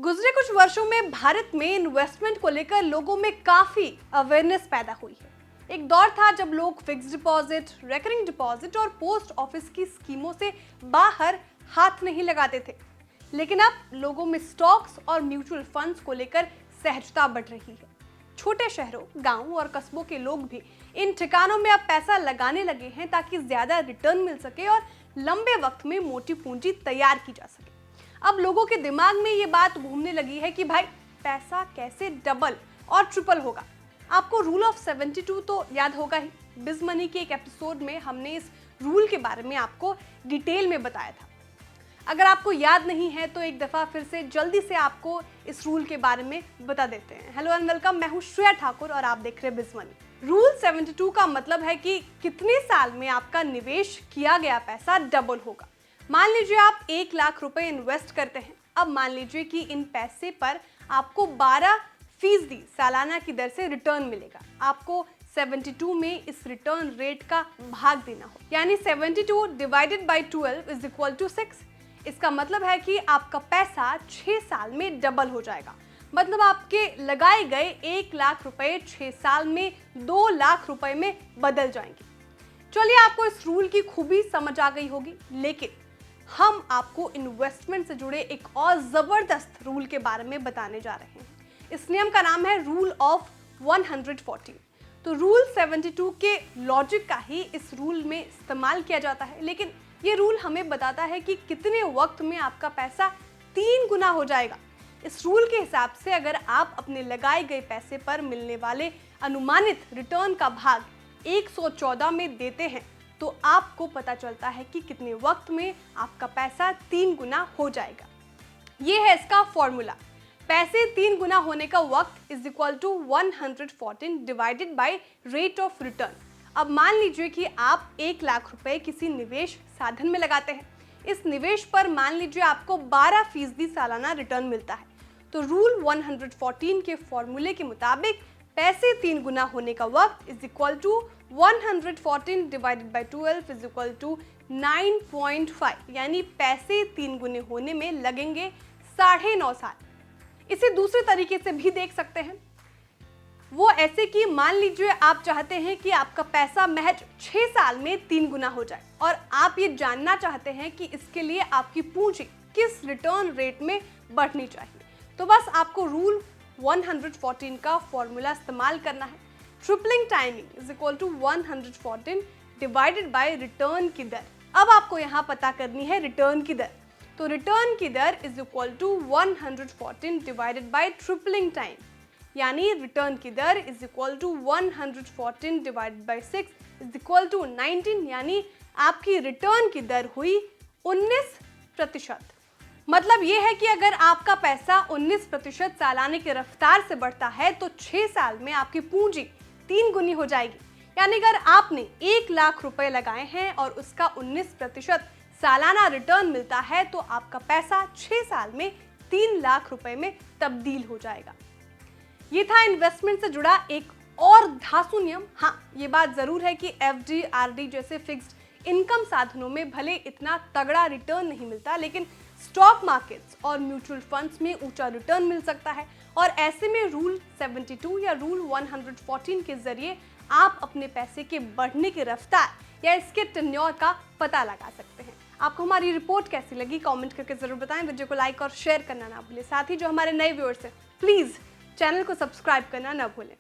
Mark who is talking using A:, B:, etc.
A: गुजरे कुछ वर्षों में भारत में इन्वेस्टमेंट को लेकर लोगों में काफी अवेयरनेस पैदा हुई है। एक दौर था जब लोग फिक्स्ड डिपॉजिट, रेकरिंग डिपॉजिट और पोस्ट ऑफिस की स्कीमों से बाहर हाथ नहीं लगाते थे, लेकिन अब लोगों में स्टॉक्स और म्यूचुअल फंड्स को लेकर सहजता बढ़ रही है। छोटे शहरों, गांवों और कस्बों के लोग भी इन ठिकानों में अब पैसा लगाने लगे हैं ताकि ज्यादा रिटर्न मिल सके और लंबे वक्त में मोटी पूंजी तैयार की जा सके। अब लोगों के दिमाग में ये बात घूमने लगी है कि भाई पैसा कैसे डबल और ट्रिपल होगा। आपको रूल ऑफ 72 तो याद होगा ही। बिज मनी के एक एपिसोड में हमने इस रूल के बारे में आपको डिटेल में बताया था। अगर आपको याद नहीं है तो एक दफा फिर से जल्दी से आपको इस रूल के बारे में बता देते हैं। हेलो एंड वेलकम, मैं हूं श्रेया ठाकुर और आप देख रहे हैं बिज मनी। रूल 72 का मतलब है कि कितने साल में आपका निवेश किया गया पैसा डबल होगा। मान लीजिए आप 1 लाख रुपए इन्वेस्ट करते हैं। अब मान लीजिए कि इन पैसे पर आपको 12% सालाना की दर से रिटर्न मिलेगा। आपको 72 में इस रिटर्न रेट का भाग देना हो, यानी 72 divided by 12 is equal to 6। इसका मतलब है कि आपका पैसा 6 साल में डबल हो जाएगा। मतलब आपके लगाए गए 1 लाख रुपए 6 साल में 2 लाख रुपए में बदल जाएंगे। चलिए, आपको इस रूल की खूबी समझ आ गई होगी, लेकिन हम आपको इन्वेस्टमेंट से जुड़े एक और जबरदस्त रूल के बारे में बताने जा रहे हैं। इस नियम का नाम है रूल ऑफ 114। तो रूल 72 के लॉजिक का ही इस रूल में इस्तेमाल किया जाता है, लेकिन ये रूल हमें बताता है कि कितने वक्त में आपका पैसा 3 गुना हो जाएगा। इस रूल के हिसाब से अगर आप अपने लगाए गए पैसे पर मिलने वाले अनुमानित रिटर्न का भाग 114 में देते हैं तो आपको पता चलता है कि कितने वक्त में आपका पैसा 3 गुना हो जाएगा। ये है इसका फॉर्मूला। पैसे 3 गुना होने का वक्त is equal to 114 divided by rate of return. अब मान लीजिए कि आप 1 लाख रुपए किसी निवेश साधन में लगाते हैं। इस निवेश पर मान लीजिए आपको 12% सालाना रिटर्न मिलता है। तो रूल 114 के फॉर्मूले के मुताबिक पैसे 3 गुना होने का वक्त is equal to 114 divided by 12 is equal to 9.5, यानी पैसे 3 गुने होने में लगेंगे 9.5 साल। इसे दूसरे तरीके से भी देख सकते हैं, वो ऐसे कि मान लीजिए आप चाहते हैं कि आपका पैसा महज 6 साल में 3 गुना हो जाए और आप ये जानना चाहते हैं कि इसके लिए आपकी पूंजी किस रिटर्न रेट में बढ़नी चाहिए। तो बस आपको रूल 114 का फॉर्मूला इस्तेमाल करना है। Tripling timing is equal to 114 divided by return की दर। अब आपको यहाँ पता करनी है रिटर्न की दर। तो रिटर्न की दर is equal to 114 divided by tripling time, यानी रिटर्न की दर is equal to 114 divided by 6 is equal to 19, यानी आपकी रिटर्न की दर हुई 19%। मतलब ये है कि अगर आपका पैसा 19% सालाने की रफ्तार से बढ़ता है तो 6 साल में आपकी पूंजी 3 गुनी हो जाएगी। यानी अगर आपने 1 लाख रुपए लगाए हैं और उसका 19% सालाना रिटर्न मिलता है तो आपका पैसा 6 साल में 3 लाख रुपए में तब्दील हो जाएगा। ये था इन्वेस्टमेंट से जुड़ा एक और धांसू नियम। हाँ, ये बात जरूर है कि FD, RD जैसे फिक्स्ड इनकम साधनों में भले इतना तगड़ा रिटर्न नहीं मिलता, लेकिन स्टॉक मार्केट्स और म्यूचुअल फंड्स में ऊंचा रिटर्न मिल सकता है। और ऐसे में रूल 72 या रूल 114 के जरिए आप अपने पैसे के बढ़ने की रफ्तार या इसके टेन्योर का पता लगा सकते हैं। आपको हमारी रिपोर्ट कैसी लगी कमेंट करके जरूर बताएं। वीडियो को लाइक और शेयर करना ना भूलें। साथ ही जो हमारे नए व्यूअर्स हैं, प्लीज चैनल को सब्सक्राइब करना ना भूलें।